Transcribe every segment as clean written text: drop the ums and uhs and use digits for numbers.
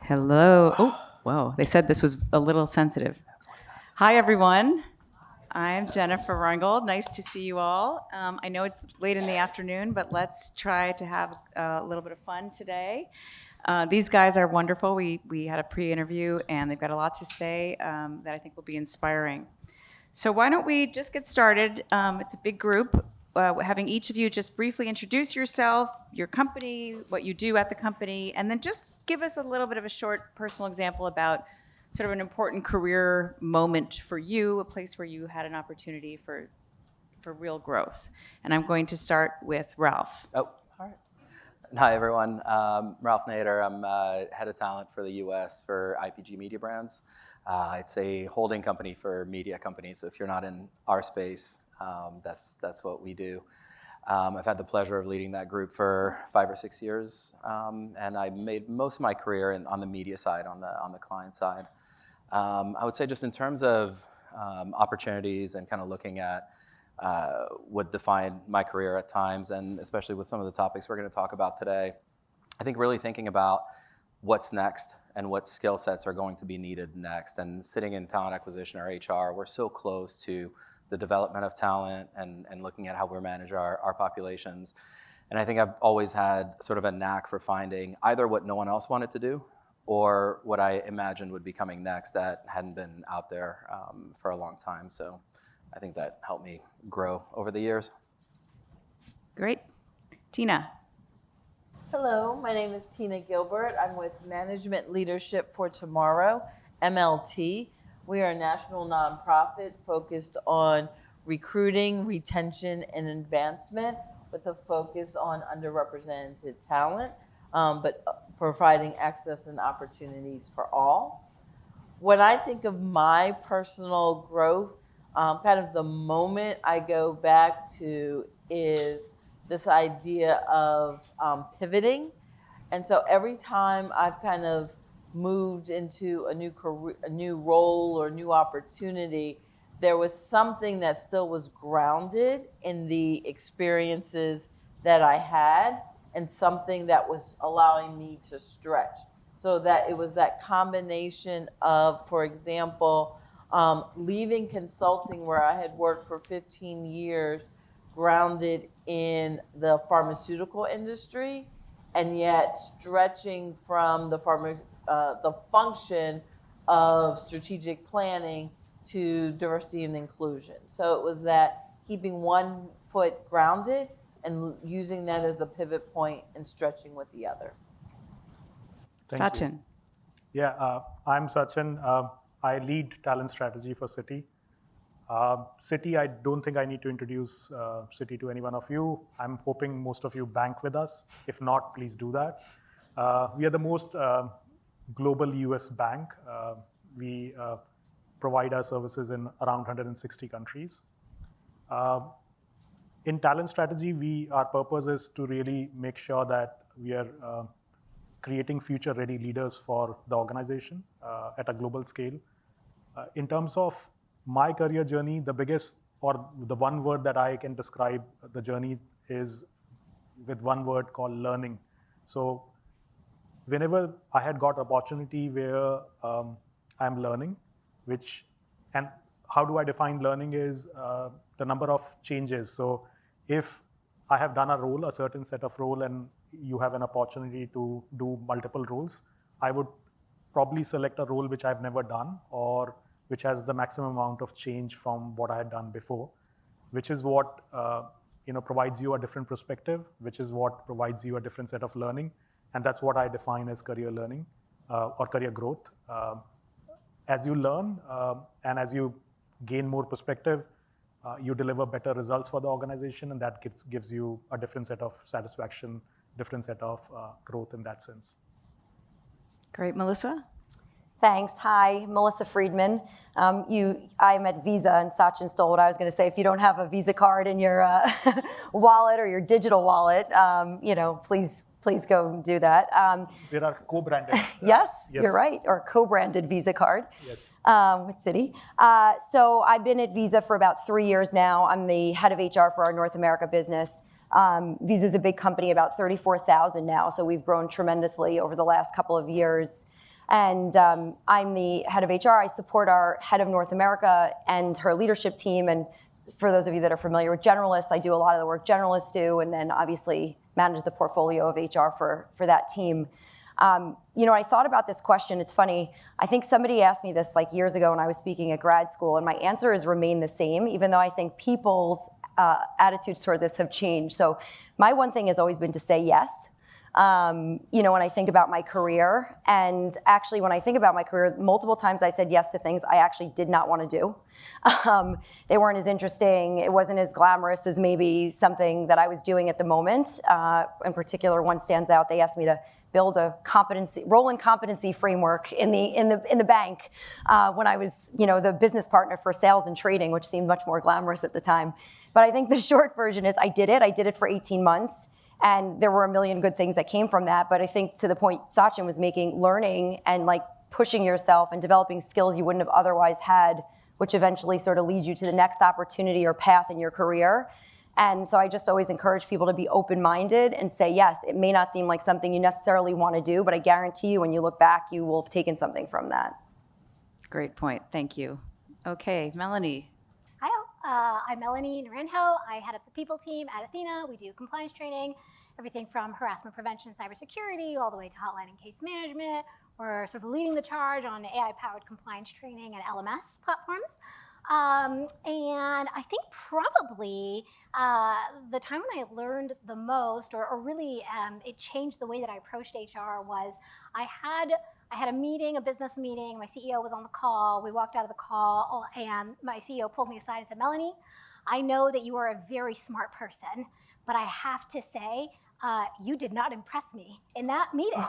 Hello. Oh, whoa. They said this was a little sensitive. Hi, everyone. I'm Jennifer Reingold. Nice to see you all. I know it's late in the afternoon, but let's try to have a little bit of fun today. These guys are wonderful. We had a pre-interview, and they've got a lot to say that I think will be inspiring. So why don't we just get started? It's a big group. Having each of you just briefly introduce yourself, your company, what you do at the company, and then just give us a little bit of a short personal example about sort of an important career moment for you, a place where you had an opportunity for real growth. And I'm going to start with Ralph. Oh, all right. Hi, everyone. Ralph Nader. I'm head of talent for the U.S. for IPG Media Brands. It's a holding company for media companies. So if you're not in our space, that's what we do. I've had the pleasure of leading that group for 5 or 6 years, and I made most of my career on the media side, on the client side. I would say just in terms of opportunities and kind of looking at what defined my career at times, and especially with some of the topics we're going to talk about today, I think really thinking about what's next and what skill sets are going to be needed next. And sitting in talent acquisition or HR, we're so close to the development of talent and looking at how we manage our populations. And I think I've always had sort of a knack for finding either what no one else wanted to do or what I imagined would be coming next that hadn't been out there for a long time. So I think that helped me grow over the years. Great. Tina. Hello, my name is Tina Gilbert. I'm with Management Leadership for Tomorrow, MLT. We are a national nonprofit focused on recruiting, retention, and advancement with a focus on underrepresented talent, but providing access and opportunities for all. When I think of my personal growth, kind of the moment I go back to is this idea of pivoting. And so every time I've kind of moved into a new career, a new role or new opportunity, there was something that still was grounded in the experiences that I had and something that was allowing me to stretch. So that it was that combination of, for example, leaving consulting where I had worked for 15 years, grounded in the pharmaceutical industry, and yet stretching from the function of strategic planning to diversity and inclusion. So it was that keeping one foot grounded and using that as a pivot point and stretching with the other. Sachin. Yeah, I'm Sachin. I lead talent strategy for Citi. Citi, I don't think I need to introduce Citi to any one of you. I'm hoping most of you bank with us. If not, please do that. We are the most global US bank. We provide our services in around 160 countries. In talent strategy, our purpose is to really make sure that we are creating future-ready leaders for the organization at a global scale. In terms of my career journey, the biggest, or the one word that I can describe the journey is with one word called learning. So whenever I had got opportunity where I'm learning, and how do I define learning is the number of changes. So if I have done a certain set of role, and you have an opportunity to do multiple roles, I would probably select a role which I've never done or which has the maximum amount of change from what I had done before, which is what provides you a different perspective, which is what provides you a different set of learning. And that's what I define as career learning or career growth. As you learn and as you gain more perspective, you deliver better results for the organization, and that gives you a different set of satisfaction, different set of growth in that sense. Great. Melissa? Thanks. Hi, Melissa Fridman. I'm at Visa, and Sachin stole what I was going to say. If you don't have a Visa card in your wallet or your digital wallet, please go do that. There are co-branded. Yes, you're right, or co-branded Visa card. Yes. With Citi. So I've been at Visa for about 3 years now. I'm the head of HR for our North America business. Visa is a big company, about 34,000 now, so we've grown tremendously over the last couple of years. And I'm the head of HR. I support our head of North America and her leadership team. And for those of you that are familiar with generalists, I do a lot of the work generalists do, and then obviously manage the portfolio of HR for that team. I thought about this question. It's funny. I think somebody asked me this like years ago when I was speaking at grad school, and my answer has remained the same, even though I think people's attitudes toward this have changed. So my one thing has always been to say yes. When I think about my career, and actually when I think about my career, multiple times I said yes to things I actually did not want to do. They weren't as interesting. It wasn't as glamorous as maybe something that I was doing at the moment. In particular, one stands out. They asked me to build a role and competency framework in the bank when I was, the business partner for sales and trading, which seemed much more glamorous at the time. But I think the short version is I did it. I did it for 18 months. And there were a million good things that came from that. But I think to the point Sachin was making, learning and like pushing yourself and developing skills you wouldn't have otherwise had, which eventually sort of leads you to the next opportunity or path in your career. And so I just always encourage people to be open-minded and say, yes, it may not seem like something you necessarily want to do, but I guarantee you when you look back, you will have taken something from that. Great point. Thank you. Okay, Melanie. Hi, I'm Melanie Naranjo. I head up the people team at Athena. We do compliance training, everything from harassment prevention, cybersecurity, all the way to hotline and case management. We're sort of leading the charge on AI-powered compliance training and LMS platforms. And I think probably the time when I learned the most, or really it changed the way that I approached HR, was I had a meeting, a business meeting. My CEO was on the call. We walked out of the call, and my CEO pulled me aside and said, Melanie, I know that you are a very smart person, but I have to say, you did not impress me in that meeting.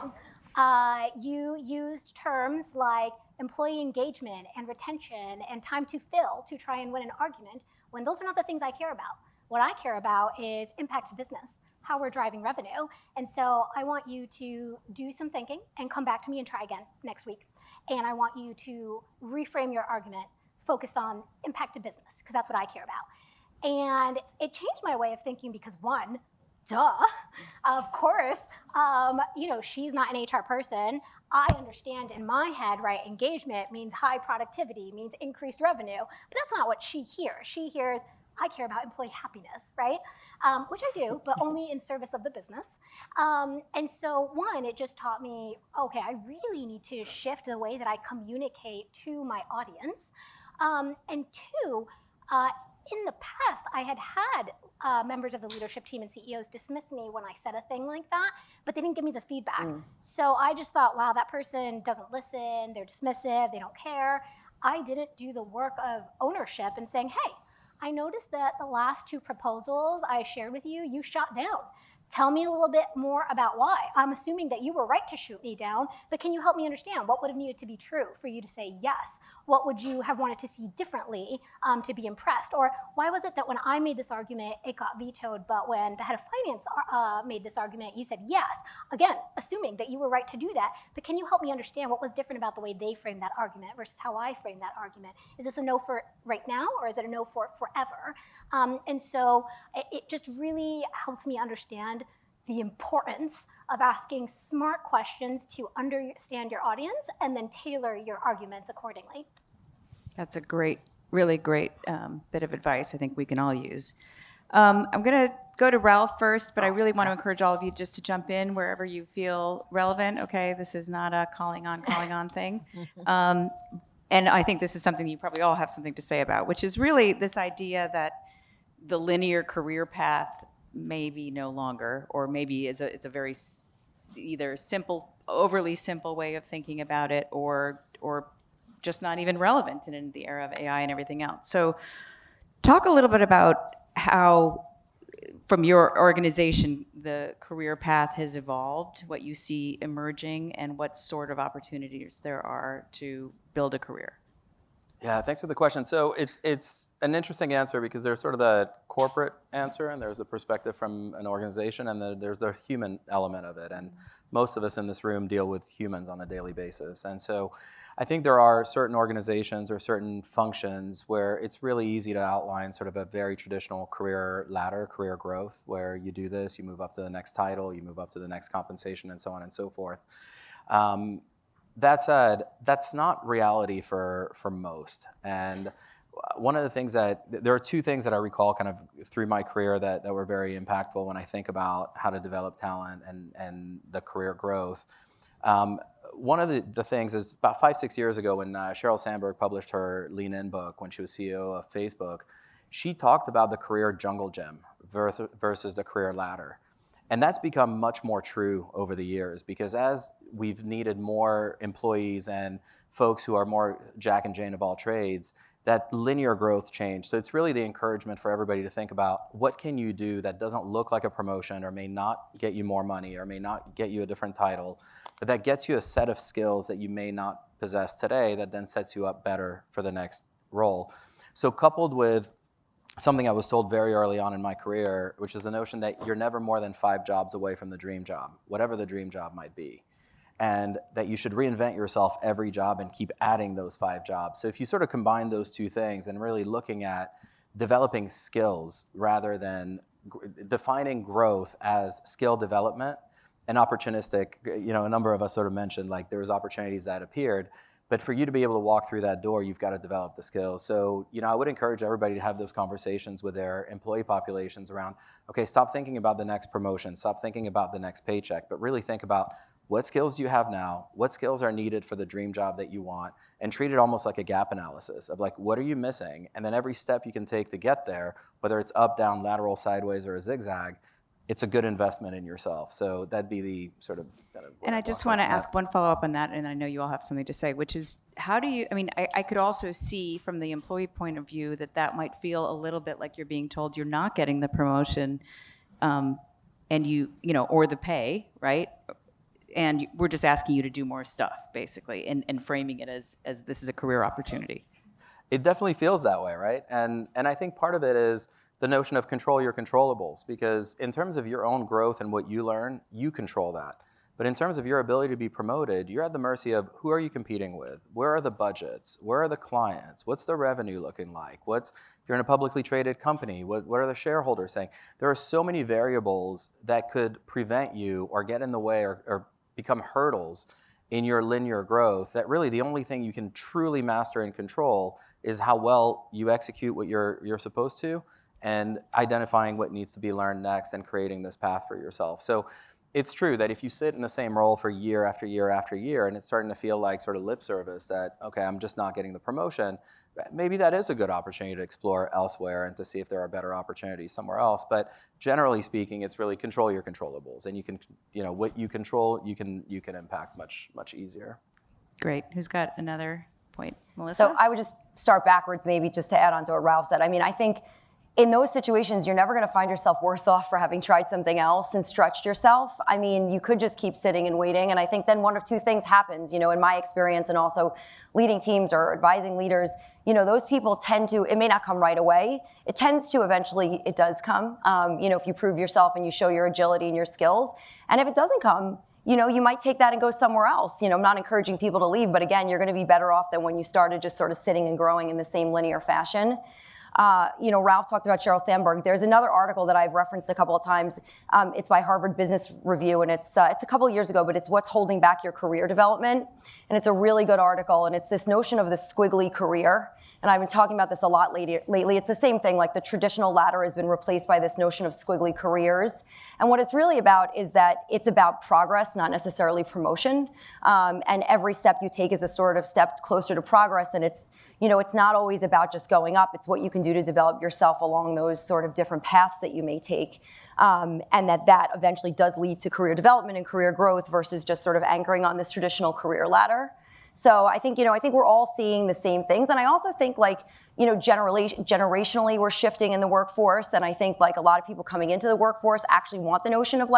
You used terms like employee engagement and retention and time to fill to try and win an argument, when those are not the things I care about. What I care about is impact to business, how we're driving revenue. And so I want you to do some thinking and come back to me and try again next week. And I want you to reframe your argument focused on impact to business, because that's what I care about. And it changed my way of thinking because, one, duh, of course, she's not an HR person. I understand in my head, right, engagement means high productivity, means increased revenue, but that's not what she hears. She hears, I care about employee happiness, right? Which I do, but only in service of the business. And so one, it just taught me, okay, I really need to shift the way that I communicate to my audience. And two, in the past, I had members of the leadership team and CEOs dismiss me when I said a thing like that, but they didn't give me the feedback. So I just thought, wow, that person doesn't listen, they're dismissive, they don't care. I didn't do the work of ownership and saying, hey, I noticed that the last 2 proposals I shared with you, you shot down. Tell me a little bit more about why. I'm assuming that you were right to shoot me down, but can you help me understand what would have needed to be true for you to say yes? What would you have wanted to see differently to be impressed? Or why was it that when I made this argument, it got vetoed, but when the head of finance made this argument, you said yes? Again, assuming that you were right to do that, but can you help me understand what was different about the way they framed that argument versus how I framed that argument? Is this a no for right now, or is it a no for forever? And so it just really helped me understand the importance of asking smart questions to understand your audience and then tailor your arguments accordingly. That's a really great bit of advice I think we can all use. I'm going to go to Ralph first, but I really want to encourage all of you just to jump in wherever you feel relevant. Okay, this is not a calling on thing. And I think this is something you probably all have something to say about, which is really this idea that the linear career path may be no longer, or maybe it's a very either simple, overly simple way of thinking about it, or just not even relevant in the era of AI and everything else. So talk a little bit about how, from your organization, the career path has evolved, what you see emerging, and what sort of opportunities there are to build a career. Yeah, thanks for the question. So it's an interesting answer because there's sort of the corporate answer, and there's the perspective from an organization, and there's the human element of it. And most of us in this room deal with humans on a daily basis. And so I think there are certain organizations or certain functions where it's really easy to outline sort of a very traditional career ladder, career growth, where you do this, you move up to the next title, you move up to the next compensation, and so on and so forth. That said, that's not reality for most. And one of the things there are two things that I recall kind of through my career that were very impactful when I think about how to develop talent and the career growth. One of the things is about 5-6 years ago when Sheryl Sandberg published her Lean In book when she was CEO of Facebook, she talked about the career jungle gym versus the career ladder. And that's become much more true over the years because as we've needed more employees and folks who are more Jack and Jane of all trades, that linear growth changed. So it's really the encouragement for everybody to think about what can you do that doesn't look like a promotion or may not get you more money or may not get you a different title, but that gets you a set of skills that you may not possess today that then sets you up better for the next role. So coupled with something I was told very early on in my career, which is the notion that you're never more than 5 jobs away from the dream job, whatever the dream job might be. And that you should reinvent yourself every job and keep adding those 5 jobs. So if you sort of combine those two things and really looking at developing skills rather than defining growth as skill development and opportunistic, a number of us sort of mentioned like there was opportunities that appeared, but for you to be able to walk through that door, you've got to develop the skills. So, I would encourage everybody to have those conversations with their employee populations around, okay, stop thinking about the next promotion, stop thinking about the next paycheck, but really think about what skills do you have now, what skills are needed for the dream job that you want, and treat it almost like a gap analysis of like, what are you missing? And then every step you can take to get there, whether it's up, down, lateral, sideways, or a zigzag, it's a good investment in yourself. So that'd be the sort of kind of. And I just want to ask one follow-up on that, and I know you all have something to say, which is how do you, I could also see from the employee point of view that might feel a little bit like you're being told you're not getting the promotion and or the pay, right? And we're just asking you to do more stuff, basically, and framing it as this is a career opportunity. It definitely feels that way, right? And I think part of it is the notion of control your controllables, because in terms of your own growth and what you learn, you control that. But in terms of your ability to be promoted, you're at the mercy of who are you competing with? Where are the budgets? Where are the clients? What's the revenue looking like? If you're in a publicly traded company, what are the shareholders saying? There are so many variables that could prevent you or get in the way or become hurdles in your linear growth that really the only thing you can truly master and control is how well you execute what you're supposed to and identifying what needs to be learned next and creating this path for yourself. So it's true that if you sit in the same role for year after year after year and it's starting to feel like sort of lip service that, okay, I'm just not getting the promotion, maybe that is a good opportunity to explore elsewhere and to see if there are better opportunities somewhere else. But generally speaking, it's really control your controllables, and you can, what you control, you can impact much easier. Great. Who's got another point, Melissa? So I would just start backwards, maybe just to add on to what Ralph said. I think in those situations, you're never going to find yourself worse off for having tried something else and stretched yourself. You could just keep sitting and waiting. And I think then one of two things happens, in my experience and also leading teams or advising leaders, those people tend to, it may not come right away. It tends to eventually, it does come, if you prove yourself and you show your agility and your skills. And if it doesn't come, you might take that and go somewhere else. I'm not encouraging people to leave, but again, you're going to be better off than when you started just sort of sitting and growing in the same linear fashion. Ralph talked about Sheryl Sandberg. There's another article that I've referenced a couple of times. It's by Harvard Business Review, and it's a couple of years ago, but it's what's holding back your career development. And it's a really good article, and it's this notion of the squiggly career. And I've been talking about this a lot lately. It's the same thing, like the traditional ladder has been replaced by this notion of squiggly careers. And what it's really about is that it's about progress, not necessarily promotion. And every step you take is a sort of step closer to progress, and it's not always about just going up. It's what you can do to develop yourself along those sort of different paths that you may take. And that eventually does lead to career development and career growth versus just sort of anchoring on this traditional career ladder. So I think we're all seeing the same things. And I also think generationally we're shifting in the workforce. And I think a lot of people coming into the workforce actually want the notion of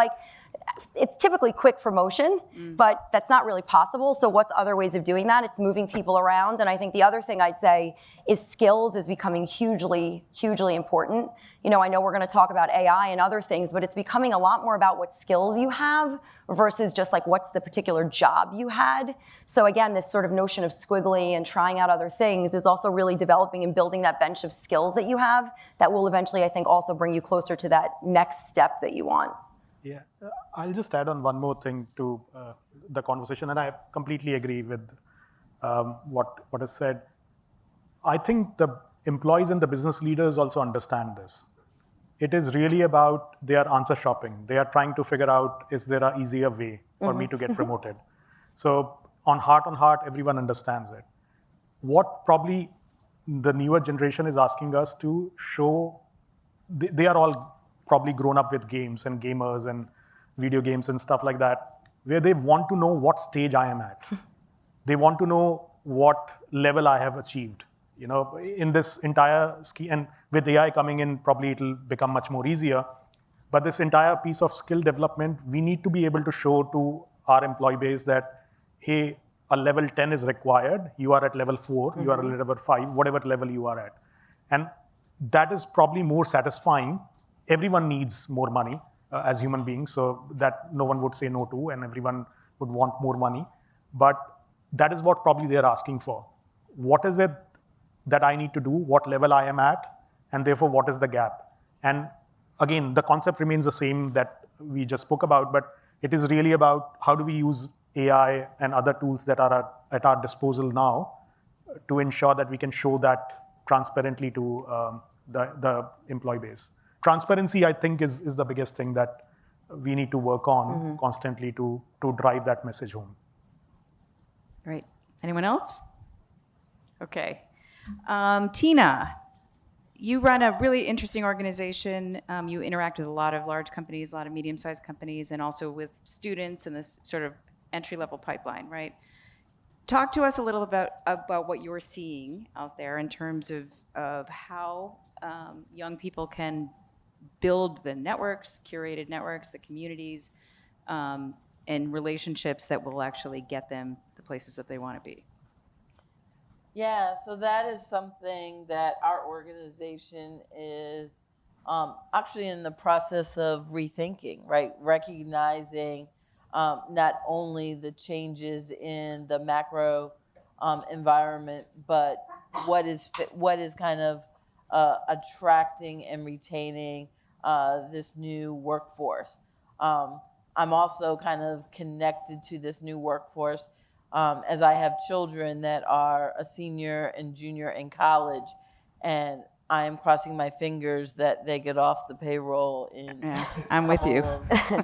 it's typically quick promotion, but that's not really possible. So what's other ways of doing that? It's moving people around. And I think the other thing I'd say is skills is becoming hugely, hugely important. I know we're going to talk about AI and other things, but it's becoming a lot more about what skills you have versus just what's the particular job you had. So again, this sort of notion of squiggly and trying out other things is also really developing and building that bench of skills that you have that will eventually, I think, also bring you closer to that next step that you want. Yeah, I'll just add on one more thing to the conversation, and I completely agree with what is said. I think the employees and the business leaders also understand this. It is really about their answer shopping. They are trying to figure out, is there an easier way for me to get promoted? So on heart, everyone understands it. What probably the newer generation is asking us to show, they are all probably grown up with games and gamers and video games and stuff like that, where they want to know what stage I am at. They want to know what level I have achieved. You know, in this entire scheme, and with AI coming in, probably it'll become much more easier. But this entire piece of skill development, we need to be able to show to our employee base that, hey, a level 10 is required. You are at level 4, you are at level 5, whatever level you are at. And that is probably more satisfying. Everyone needs more money as human beings, so that no one would say no to, and everyone would want more money. But that is what probably they're asking for. What is it that I need to do, what level I am at, and therefore what is the gap? And again, the concept remains the same that we just spoke about, but it is really about how do we use AI and other tools that are at our disposal now to ensure that we can show that transparently to the employee base. Transparency, I think, is the biggest thing that we need to work on constantly to drive that message home. Great. Anyone else? Okay. Tina, you run a really interesting organization. You interact with a lot of large companies, a lot of medium-sized companies, and also with students in this sort of entry-level pipeline, right? Talk to us a little about what you're seeing out there in terms of how young people can build the networks, curated networks, the communities, and relationships that will actually get them the places that they want to be. Yeah, so that is something that our organization is actually in the process of rethinking, right? Recognizing not only the changes in the macro environment, but what is kind of attracting and retaining this new workforce. I'm also kind of connected to this new workforce as I have children that are a senior and junior in college, and I am crossing my fingers that they get off the payroll in I'm with you.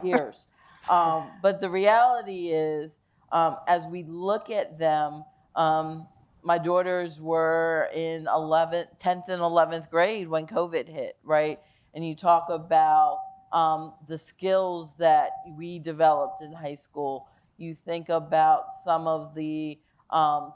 years. But the reality is, as we look at them, my daughters were in 10th and 11th grade when COVID hit, right? And you talk about the skills that we developed in high school. You think about some of the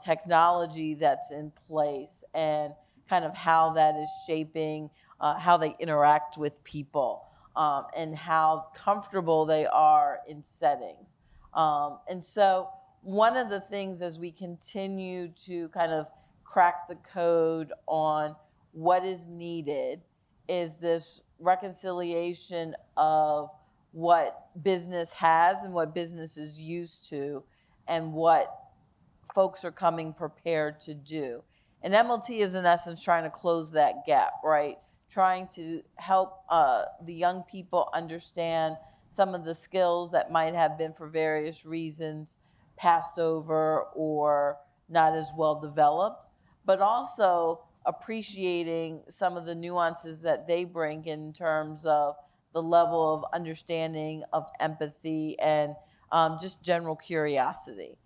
technology that's in place and kind of how that is shaping how they interact with people and how comfortable they are in settings. And so one of the things as we continue to kind of crack the code on what is needed is this reconciliation of what business has and what business is used to and what folks are coming prepared to do. And MLT is in essence trying to close that gap, right? Trying to help the young people understand some of the skills that might have been for various reasons passed over or not as well developed, but also appreciating some of the nuances that they bring in terms of the level of understanding, of empathy, and just general curiosity.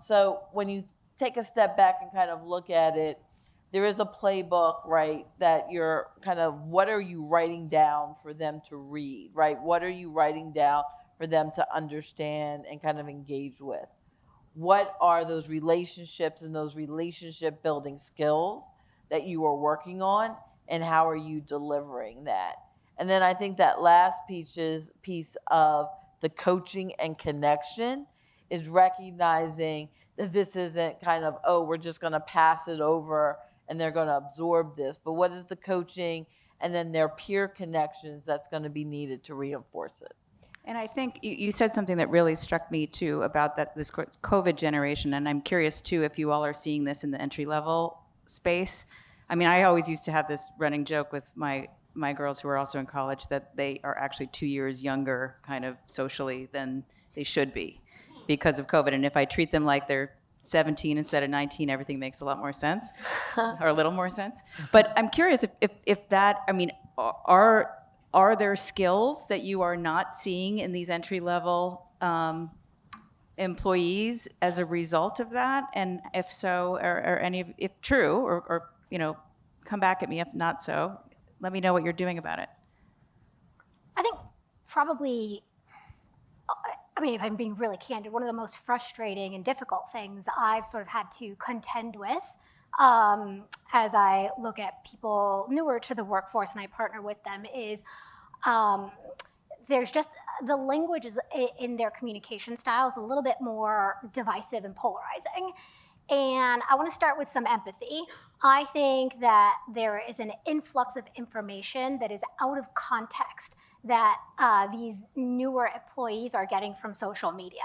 So when you take a step back and kind of look at it, there is a playbook, right, that you're kind of, what are you writing down for them to read, right? What are you writing down for them to understand and kind of engage with? What are those relationships and those relationship building skills that you are working on, and how are you delivering that? And then I think that last piece of the coaching and connection is recognizing that this isn't kind of, oh, we're just going to pass it over and they're going to absorb this. But what is the coaching and then their peer connections that's going to be needed to reinforce it? And I think you said something that really struck me too about this COVID generation, and I'm curious too if you all are seeing this in the entry-level space. I mean, I always used to have this running joke with my girls who are also in college that they are actually 2 years younger kind of socially than they should be. because of COVID. And if I treat them like they're 17 instead of 19, everything makes a lot more sense, or a little more sense. But I'm curious if that, I mean, are there skills that you are not seeing in these entry-level employees as a result of that? And if so, or any of, if true, or you know, come back at me if not so, let me know what you're doing about it. I think probably, I mean, if I'm being really candid, one of the most frustrating and difficult things I've sort of had to contend with as I look at people newer to the workforce and I partner with them is there's just, the language is in their communication style is a little bit more divisive and polarizing. And I want to start with some empathy. I think that there is an influx of information that is out of context that these newer employees are getting from social media.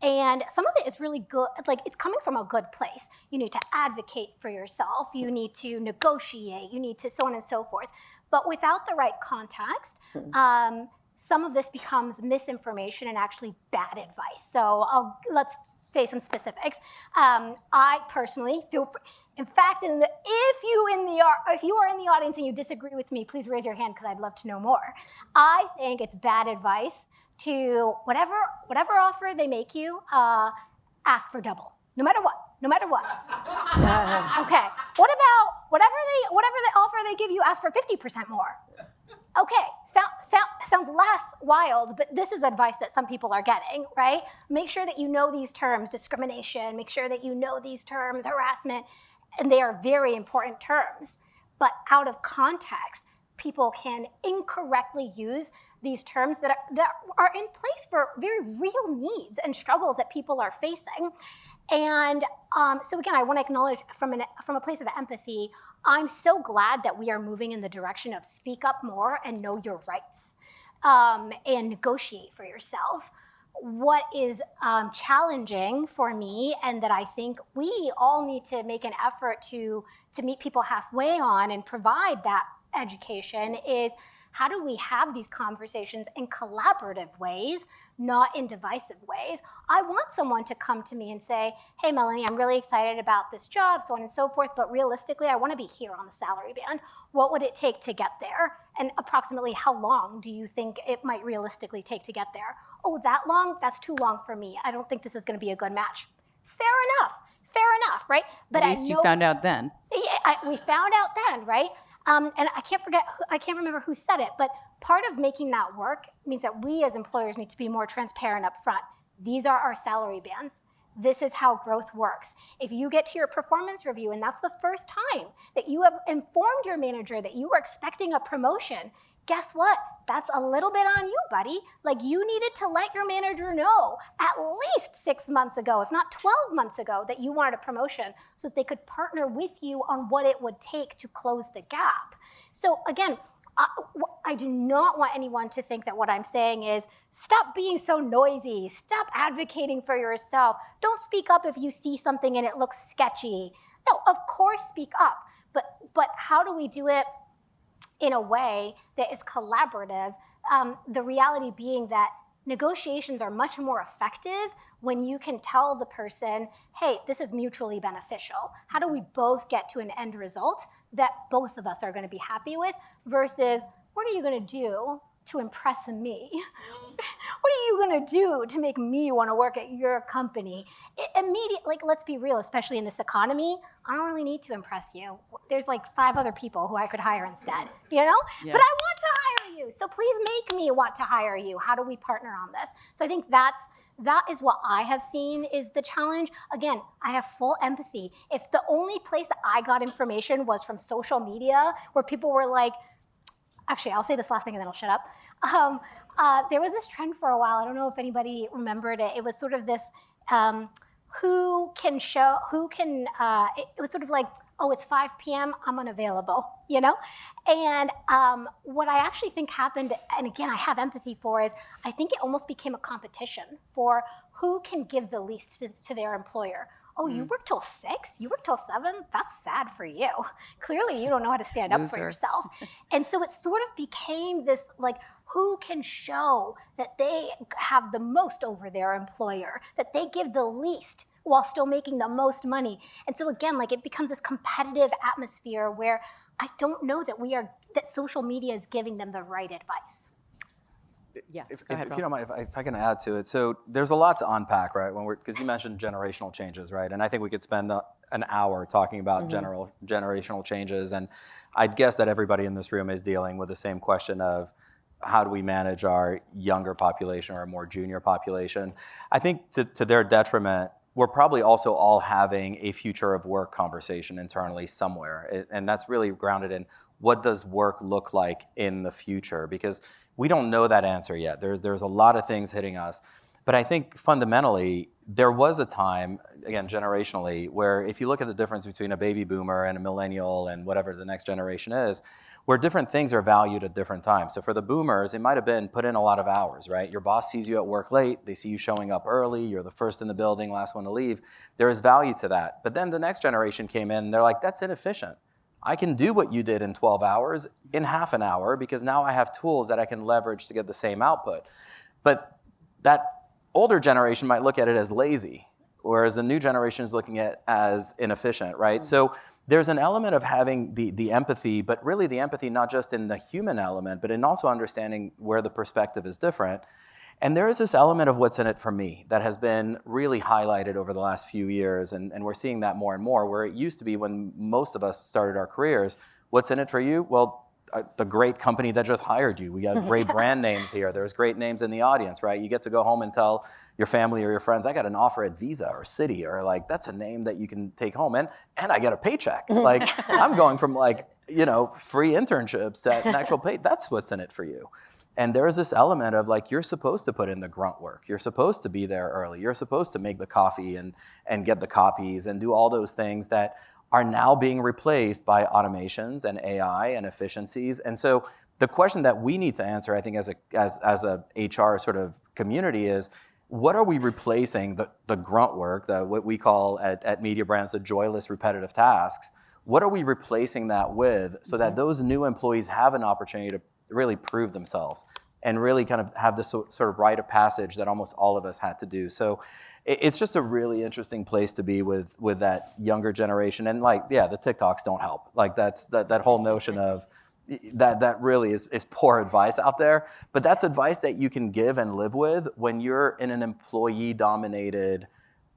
And some of it is really good, like it's coming from a good place. You need to advocate for yourself, you need to negotiate, you need to so on and so forth. But without the right context, some of this becomes misinformation and actually bad advice. So let's say some specifics. I personally feel free, in fact, if you are in the audience and you disagree with me, please raise your hand because I'd love to know more. I think it's bad advice to whatever offer they make you, ask for double, no matter what. Okay. What about whatever the offer they give you, ask for 50% more? Okay, sounds less wild, but this is advice that some people are getting, right? Make sure that you know these terms, discrimination, make sure that you know these terms, harassment, and they are very important terms. But out of context, people can incorrectly use these terms that are in place for very real needs and struggles that people are facing. And so again, I want to acknowledge from a place of empathy, I'm so glad that we are moving in the direction of speak up more and know your rights and negotiate for yourself. What is challenging for me, and that I think we all need to make an effort to meet people halfway on and provide that education, is how do we have these conversations in collaborative ways, not in divisive ways? I want someone to come to me and say, hey, Melanie, I'm really excited about this job, so on and so forth, but realistically, I want to be here on the salary band. What would it take to get there? And approximately how long do you think it might realistically take to get there? Oh, that long? That's too long for me. I don't think this is going to be a good match. Fair enough, right? But at least you found out then. Yeah, we found out then, right? And I can't remember who said it, but part of making that work means that we as employers need to be more transparent up front. These are our salary bands. This is how growth works. If you get to your performance review and that's the first time that you have informed your manager that you were expecting a promotion, guess what? That's a little bit on you, buddy. Like, you needed to let your manager know at least 6 months ago, if not 12 months ago, that you wanted a promotion so that they could partner with you on what it would take to close the gap. So again, I do not want anyone to think that what I'm saying is stop being so noisy, stop advocating for yourself, don't speak up if you see something and it looks sketchy. No, of course speak up, but how do we do it in a way that is collaborative? The reality being that negotiations are much more effective when you can tell the person, hey, this is mutually beneficial. How do we both get to an end result that both of us are going to be happy with, versus what are you going to do to impress me? What are you going to do to make me want to work at your company? Like, let's be real, especially in this economy, I don't really need to impress you. There's like 5 other people who I could hire instead, you know? Yeah. But I want to hire you, so please make me want to hire you. How do we partner on this? So I think that is what I have seen is the challenge. Again, I have full empathy. If the only place that I got information was from social media, where people were like, actually, I'll say this last thing and then I'll shut up. There was this trend for a while. I don't know if anybody remembered it. It was sort of this, it was sort of like, oh, it's 5 p.m., I'm unavailable, you know? And what I actually think happened, and again, I have empathy for, is I think it almost became a competition for who can give the least to their employer. oh, you work till 6? You work till 7? That's sad for you. Clearly, you don't know how to stand up for Loser. yourself. And so it sort of became this, like, who can show that they have the most over their employer, that they give the least while still making the most money. And so again, like, it becomes this competitive atmosphere where I don't know that that social media is giving them the right advice. Yeah, If go ahead, you don't mind, if I can add to it. So there's a lot to unpack, right? Because you mentioned generational changes, right? And I think we could spend an hour talking about generational changes. And I'd guess that everybody in this room is dealing with the same question of how do we manage our younger population or a more junior population? I think to their detriment, we're probably also all having a future of work conversation internally somewhere. And that's really grounded in what does work look like in the future? Because we don't know that answer yet. There's a lot of things hitting us. But I think fundamentally, there was a time, again, generationally, where if you look at the difference between a baby boomer and a millennial and whatever the next generation is, where different things are valued at different times. So for the boomers, it might have been put in a lot of hours, right? Your boss sees you at work late, they see you showing up early, you're the first in the building, last one to leave. There is value to that. But then the next generation came in, and they're like, that's inefficient. I can do what you did in 12 hours in half an hour because now I have tools that I can leverage to get the same output. But that older generation might look at it as lazy, whereas the new generation is looking at it as inefficient, right? So there's an element of having the empathy, but really the empathy not just in the human element, but in also understanding where the perspective is different. And there is this element of what's in it for me that has been really highlighted over the last few years, and we're seeing that more and more, where it used to be when most of us started our careers, what's in it for you? Well, the great company that just hired you. We got great brand names here. There's great names in the audience, right? You get to go home and tell your family or your friends, I got an offer at Visa or Citi, or like, that's a name that you can take home, and I get a paycheck. Like, I'm going from like, free internships to an actual pay. That's what's in it for you. And there's this element of like, you're supposed to put in the grunt work. You're supposed to be there early. You're supposed to make the coffee and get the copies and do all those things that are now being replaced by automations and AI and efficiencies. And so the question that we need to answer, I think, as a HR sort of community is, what are we replacing the grunt work, what we call at Media Brands, the joyless, repetitive tasks? What are we replacing that with so that those new employees have an opportunity to really prove themselves and really kind of have this sort of rite of passage that almost all of us had to do. So it's just a really interesting place to be with that younger generation. And like, yeah, the TikToks don't help. Like that whole notion of that really is poor advice out there. But that's advice that you can give and live with when you're in an employee-dominated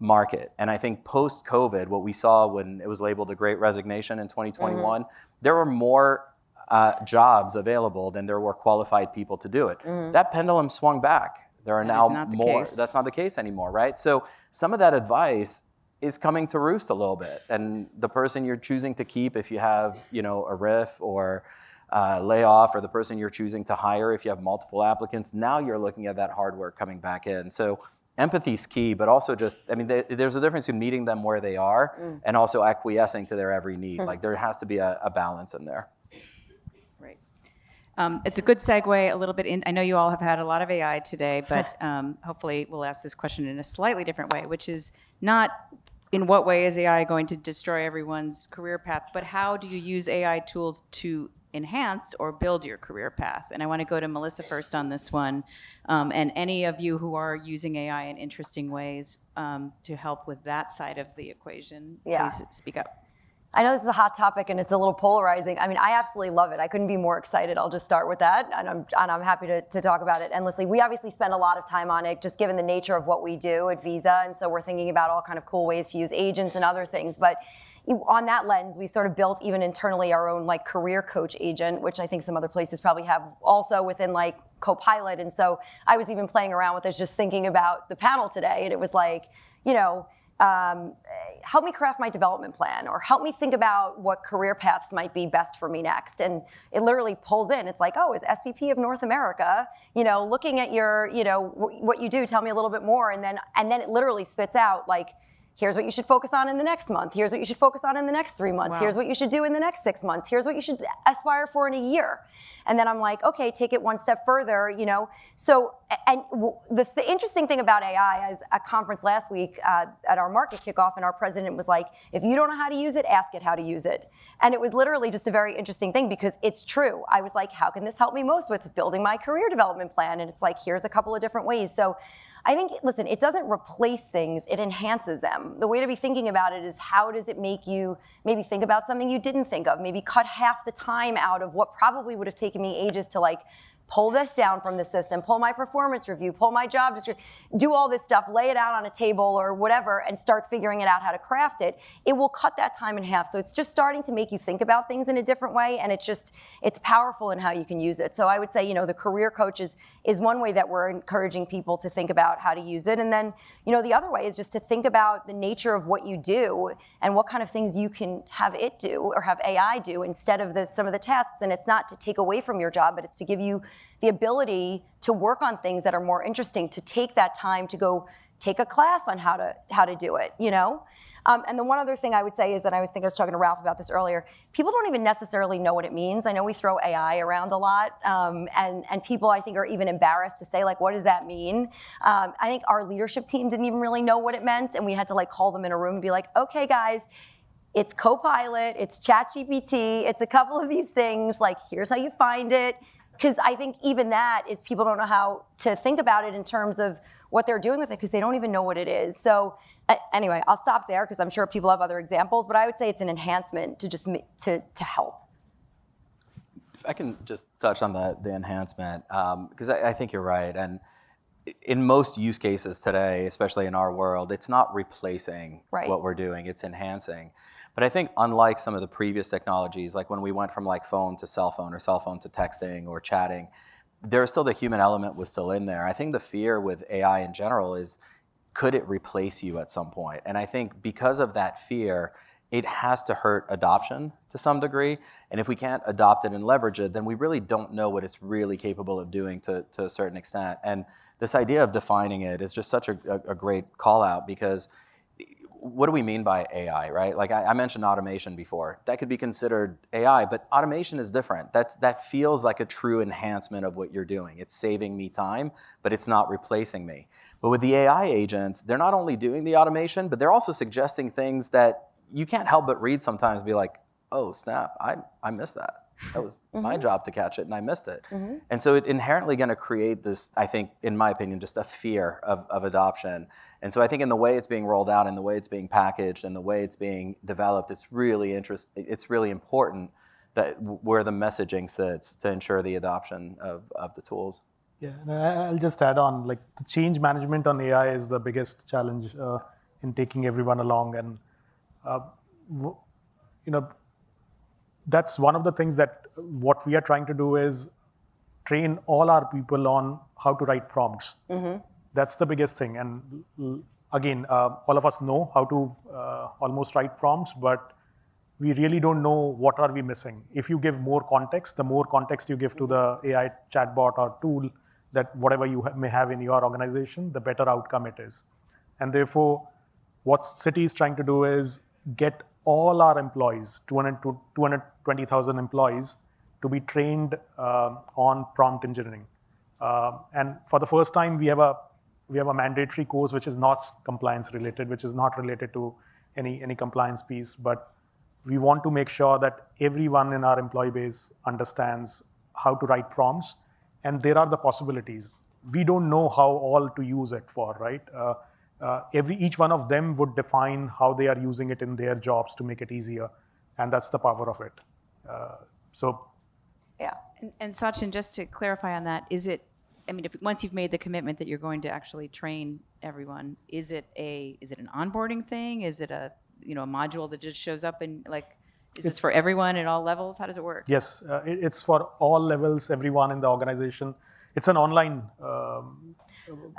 market. And I think post-COVID, what we saw when it was labeled the Great Resignation in 2021, there were more jobs available than there were qualified people to do it. That pendulum swung back. There are now more. That's not the case anymore, right? So some of that advice is coming to roost a little bit. And the person you're choosing to keep if you have, a RIF or layoff, or the person you're choosing to hire if you have multiple applicants, now you're looking at that hard work coming back in. So empathy's key, but also there's a difference in meeting them where they are and also acquiescing to their every need. Like there has to be a balance in there. It's a good segue a little bit in. I know you all have had a lot of AI today, but hopefully we'll ask this question in a slightly different way, which is not in what way is AI going to destroy everyone's career path, but how do you use AI tools to enhance or build your career path? And I want to go to Melissa first on this one. And any of you who are using AI in interesting ways to help with that side of the equation, please speak up. I know this is a hot topic and it's a little polarizing. I mean, I absolutely love it. I couldn't be more excited. I'll just start with that, and I'm happy to talk about it endlessly. We obviously spend a lot of time on it, just given the nature of what we do at Visa, and so we're thinking about all kind of cool ways to use agents and other things. But on that lens, we sort of built even internally our own like career coach agent, which I think some other places probably have also within like Copilot. And so I was even playing around with this, just thinking about the panel today, and it was like, help me craft my development plan, or help me think about what career paths might be best for me next. And it literally pulls in. It's like, oh, as SVP of North America, looking at your, what you do, tell me a little bit more. And then it literally spits out like, here's what you should focus on in the next month. Here's what you should focus on in the next 3 months. Wow. Here's what you should do in the next 6 months. Here's what you should aspire for in a year. And then I'm like, okay, take it one step further, you know. So, and the interesting thing about AI, I was at a conference last week at our market kickoff, and our president was like, if you don't know how to use it, ask it how to use it. And it was literally just a very interesting thing because it's true. I was like, how can this help me most with building my career development plan? And it's like, here's a couple of different ways. So I think, listen, it doesn't replace things, it enhances them. The way to be thinking about it is how does it make you maybe think about something you didn't think of, maybe cut half the time out of what probably would have taken me ages to like pull this down from the system, pull my performance review, pull my job description, do all this stuff, lay it out on a table or whatever, and start figuring it out how to craft it. It will cut that time in half. So it's just starting to make you think about things in a different way, and it's powerful in how you can use it. So I would say, you know, the career coach is one way that we're encouraging people to think about how to use it. And then, you know, the other way is just to think about the nature of what you do and what kind of things you can have it do or have AI do instead of some of the tasks. And it's not to take away from your job, but it's to give you the ability to work on things that are more interesting, to take that time to go take a class on how to do it, you know? And the one other thing I would say is that I was talking to Ralph about this earlier. People don't even necessarily know what it means. I know we throw AI around a lot, and people I think are even embarrassed to say like, what does that mean? I think our leadership team didn't even really know what it meant, and we had to like call them in a room and be like, okay, guys, it's Copilot, it's ChatGPT, it's a couple of these things. Like, here's how you find it. Because I think even that is people don't know how to think about it in terms of what they're doing with it because they don't even know what it is. So anyway, I'll stop there because I'm sure people have other examples, but I would say it's an enhancement to just to help. If I can just touch on the enhancement, because I think you're right. And in most use cases today, especially in our world, it's not replacing what we're doing, it's enhancing. But I think unlike some of the previous technologies, like when we went from like phone to cell phone or cell phone to texting or chatting, there's still the human element was still in there. I think the fear with AI in general is, could it replace you at some point? And I think because of that fear, it has to hurt adoption to some degree. And if we can't adopt it and leverage it, then we really don't know what it's really capable of doing to a certain extent. And this idea of defining it is just such a great call out because what do we mean by AI, right? Like I mentioned automation before. That could be considered AI, but automation is different. That feels like a true enhancement of what you're doing. It's saving me time, but it's not replacing me. But with the AI agents, they're not only doing the automation, but they're also suggesting things that you can't help but read sometimes and be like, oh, snap, I missed that. That was my job to catch it, and I missed it. And so it's inherently going to create this, I think, in my opinion, just a fear of adoption. And so I think in the way it's being rolled out, and the way it's being packaged, and the way it's being developed, it's really important that where the messaging sits to ensure the adoption of the tools. Yeah, and I'll just add on, like the change management on AI is the biggest challenge in taking everyone along. And, you know, that's one of the things that what we are trying to do is train all our people on how to write prompts. That's the biggest thing. And again, all of us know how to almost write prompts, but we really don't know what are we missing. If you give more context, the more context you give to the AI chatbot or tool, that whatever you may have in your organization, the better outcome it is. And therefore, what Citi is trying to do is get all our employees, 220,000 employees, to be trained on prompt engineering. And for the first time, we have a mandatory course which is not compliance related, which is not related to any compliance piece. But we want to make sure that everyone in our employee base understands how to write prompts, and there are the possibilities. We don't know how all to use it for, right? Each one of them would define how they are using it in their jobs to make it easier, and that's the power of it. Yeah. And Sachin, just to clarify on that, once you've made the commitment that you're going to actually train everyone, is it an onboarding thing? Is it a module that just shows up and is this for everyone at all levels? How does it work? Yes, it's for all levels, everyone in the organization. It's an online module.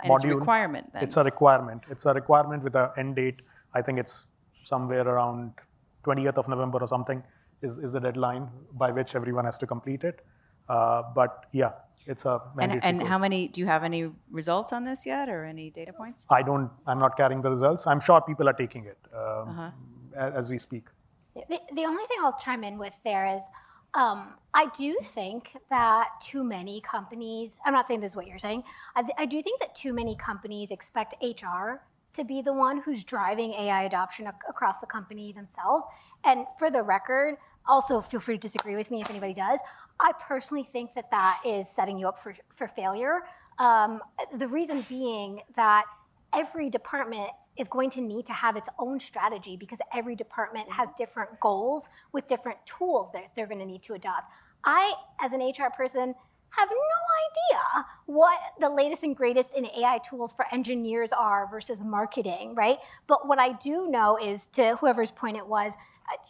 It's a requirement then? It's a requirement. It's a requirement with an end date. I think it's somewhere around 20th of November or something is the deadline by which everyone has to complete it. But yeah, it's a mandatory And course. how many, do you have any results on this yet or any data points? I'm not carrying the results. I'm sure people are taking it as we speak. The only thing I'll chime in with there is I do think that too many companies, I'm not saying this is what you're saying, I do think that too many companies expect HR to be the one who's driving AI adoption across the company themselves. And for the record, also feel free to disagree with me if anybody does, I personally think that that is setting you up for failure. The reason being that every department is going to need to have its own strategy because every department has different goals with different tools that they're going to need to adopt. I, as an HR person, have no idea what the latest and greatest in AI tools for engineers are versus marketing, right? But what I do know is, to whoever's point it was,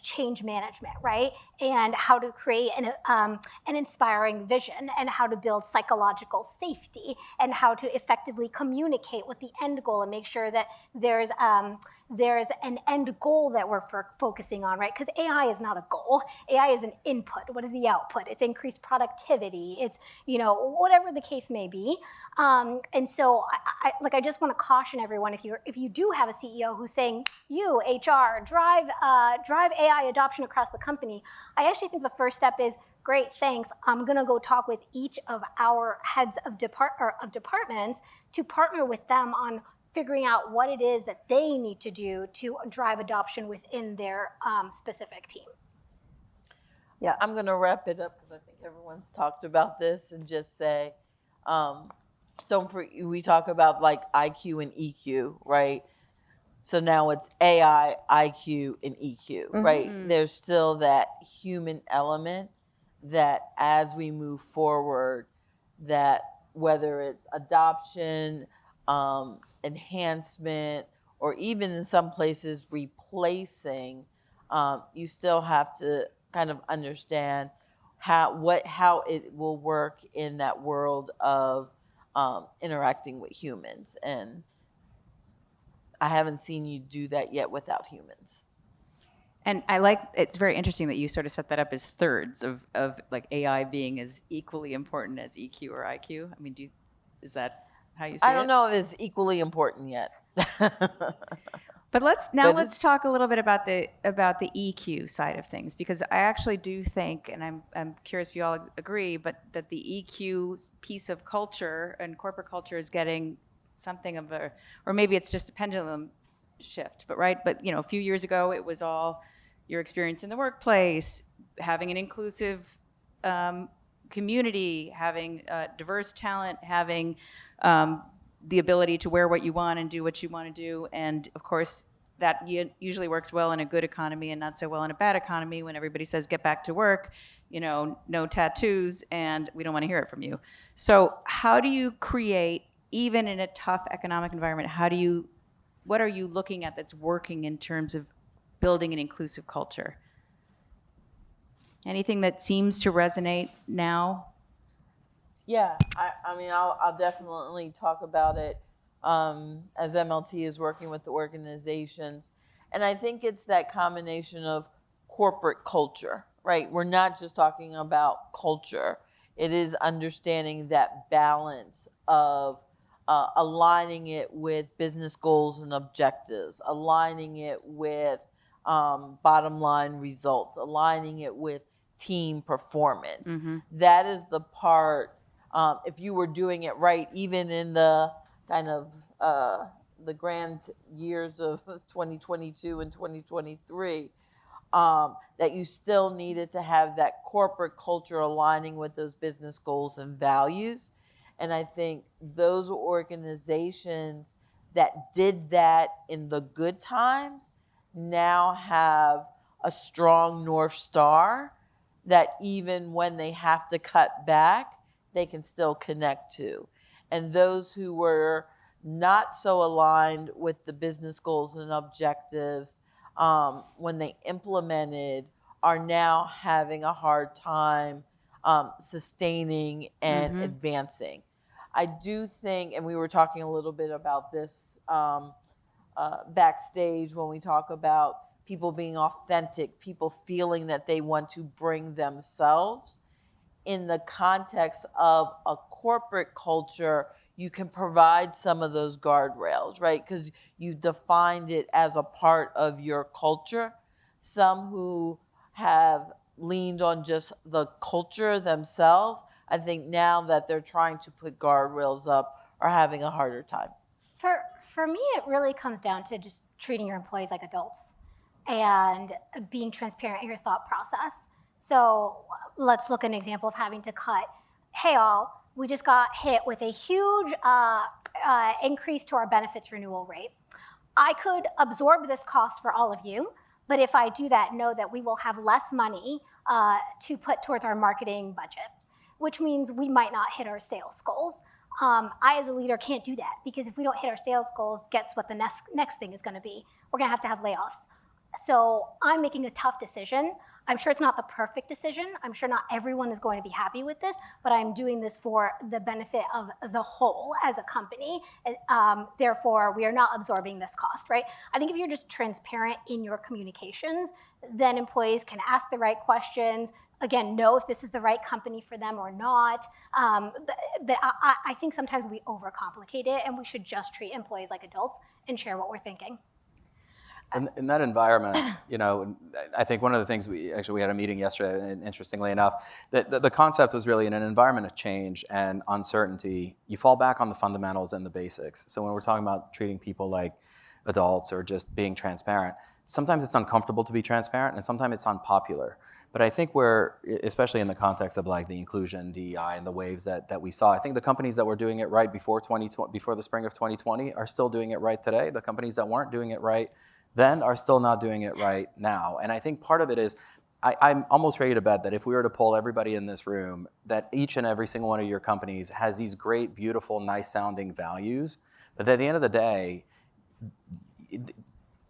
change management, right? And how to create an inspiring vision, and how to build psychological safety, and how to effectively communicate with the end goal and make sure that there's an end goal that we're focusing on, right? Because AI is not a goal. AI is an input. What is the output? It's increased productivity. It's, whatever the case may be. And so I just want to caution everyone, if you do have a CEO who's saying, you, HR, drive AI adoption across the company, I actually think the first step is, great, thanks. I'm going to go talk with each of our heads of departments to partner with them on figuring out what it is that they need to do to drive adoption within their specific team. Yeah, I'm going to wrap it up because I think everyone's talked about this, and just say, we talk about like IQ and EQ, right? So now it's AI, IQ, and EQ, right? There's still that human element that as we move forward, that whether it's adoption, enhancement, or even in some places replacing, you still have to kind of understand how it will work in that world of interacting with humans. And I haven't seen you do that yet without humans. And it's very interesting that you sort of set that up as thirds of like AI being as equally important as EQ or IQ. I mean, is that how you see it? I don't know if it's equally important yet. But let's talk a little bit about the EQ side of things, because I actually do think, and I'm curious if you all agree, but that the EQ piece of culture and corporate culture is getting something of or maybe it's just a pendulum shift, but right? But a few years ago, it was all your experience in the workplace, having an inclusive community, having diverse talent, having the ability to wear what you want and do what you want to do. And of course, that usually works well in a good economy and not so well in a bad economy, when everybody says, get back to work, no tattoos, and we don't want to hear it from you. So how do you create, even in a tough economic environment, what are you looking at that's working in terms of building an inclusive culture? Anything that seems to resonate now? Yeah, I mean, I'll definitely talk about it as MLT is working with the organizations. And I think it's that combination of corporate culture, right? We're not just talking about culture. It is understanding that balance of aligning it with business goals and objectives, aligning it with bottom line results, aligning it with team performance. That is the part, if you were doing it right, even in the kind of the grand years of 2022 and 2023, that you still needed to have that corporate culture aligning with those business goals and values. And I think those organizations that did that in the good times now have a strong North Star that even when they have to cut back, they can still connect to. And those who were not so aligned with the business goals and objectives, when they implemented, are now having a hard time sustaining and advancing. I do think, and we were talking a little bit about this backstage when we talk about people being authentic, people feeling that they want to bring themselves in the context of a corporate culture, you can provide some of those guardrails, right? Because you've defined it as a part of your culture. Some who have leaned on just the culture themselves, I think now that they're trying to put guardrails up, are having a harder time. For me, it really comes down to just treating your employees like adults and being transparent in your thought process. So let's look at an example of having to cut. Hey all, we just got hit with a huge increase to our benefits renewal rate. I could absorb this cost for all of you, but if I do that, know that we will have less money to put towards our marketing budget, which means we might not hit our sales goals. I, as a leader, can't do that because if we don't hit our sales goals, guess what the next thing is going to be? We're going to have layoffs. So I'm making a tough decision. I'm sure it's not the perfect decision. I'm sure not everyone is going to be happy with this, but I'm doing this for the benefit of the whole as a company. Therefore, we are not absorbing this cost, right? I think if you're just transparent in your communications, then employees can ask the right questions, again, know if this is the right company for them or not. But I think sometimes we overcomplicate it, and we should just treat employees like adults and share what we're thinking. In that environment, I think one of the things we had a meeting yesterday, and interestingly enough, that the concept was really in an environment of change and uncertainty, you fall back on the fundamentals and the basics. So when we're talking about treating people like adults or just being transparent, sometimes it's uncomfortable to be transparent, and sometimes it's unpopular. But I think we're, especially in the context of like the inclusion, DEI, and the waves that we saw, I think the companies that were doing it right before the spring of 2020 are still doing it right today. The companies that weren't doing it right then are still not doing it right now. And I think part of it is, I'm almost ready to bet that if we were to poll everybody in this room, that each and every single one of your companies has these great, beautiful, nice-sounding values, but at the end of the day,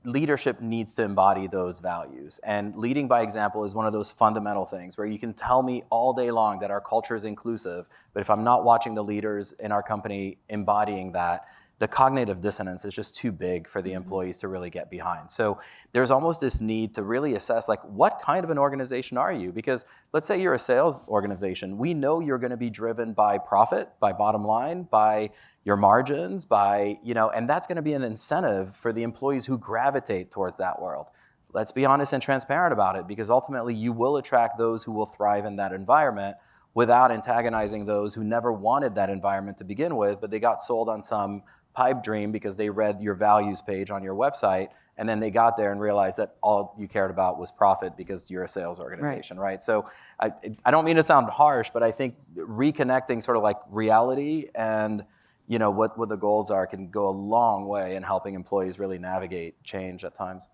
leadership needs to embody those values. And leading by example is one of those fundamental things where you can tell me all day long that our culture is inclusive, but if I'm not watching the leaders in our company embodying that, the cognitive dissonance is just too big for the employees to really get behind. So there's almost this need to really assess, like, what kind of an organization are you? Because let's say you're a sales organization. We know you're going to be driven by profit, by bottom line, by your margins, and that's going to be an incentive for the employees who gravitate towards that world. Let's be honest and transparent about it, because ultimately you will attract those who will thrive in that environment without antagonizing those who never wanted that environment to begin with, but they got sold on some pipe dream because they read your values page on your website, and then they got there and realized that all you cared about was profit because you're a sales organization, right? So I don't mean to sound harsh, but I think reconnecting sort of like reality and what the goals are can go a long way in helping employees really navigate change at times.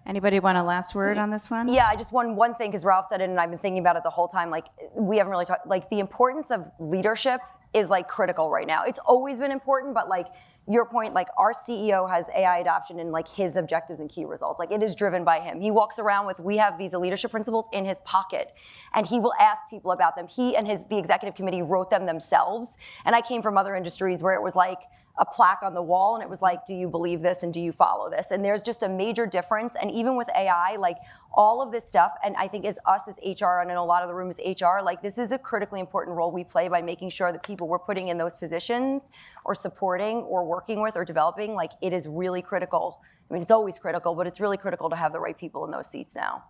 Anybody want a last word on this one? Yeah, I just one thing, because Ralph said it and I've been thinking about it the whole time. Like, we haven't really talked, like, the importance of leadership is like critical right now. It's always been important, but like your point, like our CEO has AI adoption in like his objectives and key results. Like, it is driven by him. He walks around with, we have Visa leadership principles in his pocket, and he will ask people about them. He and the executive committee wrote them themselves. And I came from other industries where it was like a plaque on the wall, and it was like, do you believe this and do you follow this? And there's just a major difference. And even with AI, like all of this stuff, and I think as us as HR, and in a lot of the room is HR, like this is a critically important role we play by making sure that people we're putting in those positions or supporting or working with or developing, like it is really critical. I mean, it's always critical, but it's really critical to have the right people in those seats now.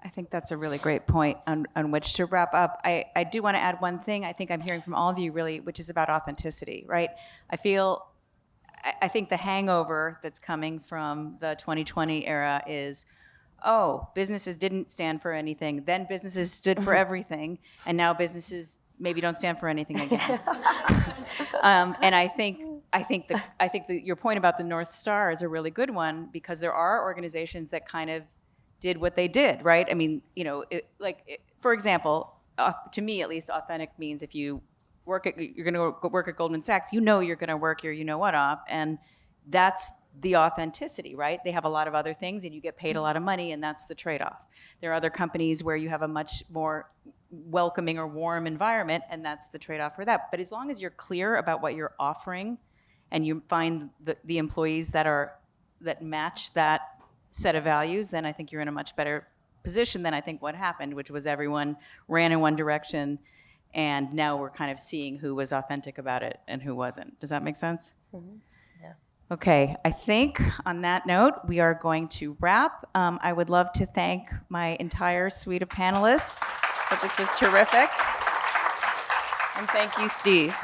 I think that's a really great point on which to wrap up. I do want to add one thing I think I'm hearing from all of you really, which is about authenticity, right? I think the hangover that's coming from the 2020 era is, oh, businesses didn't stand for anything, then businesses stood for everything, and now businesses maybe don't stand for anything again. And I think your point about the North Star is a really good one, because there are organizations that kind of did what they did, right? I mean, for example, to me at least, authentic means if you you're going to work at Goldman Sachs, you're going to work your you-know-what off, and that's the authenticity, right? They have a lot of other things, and you get paid a lot of money, and that's the trade-off. There are other companies where you have a much more welcoming or warm environment, and that's the trade-off for that. But as long as you're clear about what you're offering, and you find the employees that match that set of values, then I think you're in a much better position than I think what happened, which was everyone ran in one direction And now we're kind of seeing who was authentic about it and who wasn't. Does that make sense? Yeah. Okay, I think on that note, we are going to wrap. I would love to thank my entire suite of panelists, but this was terrific. And thank you, Steve.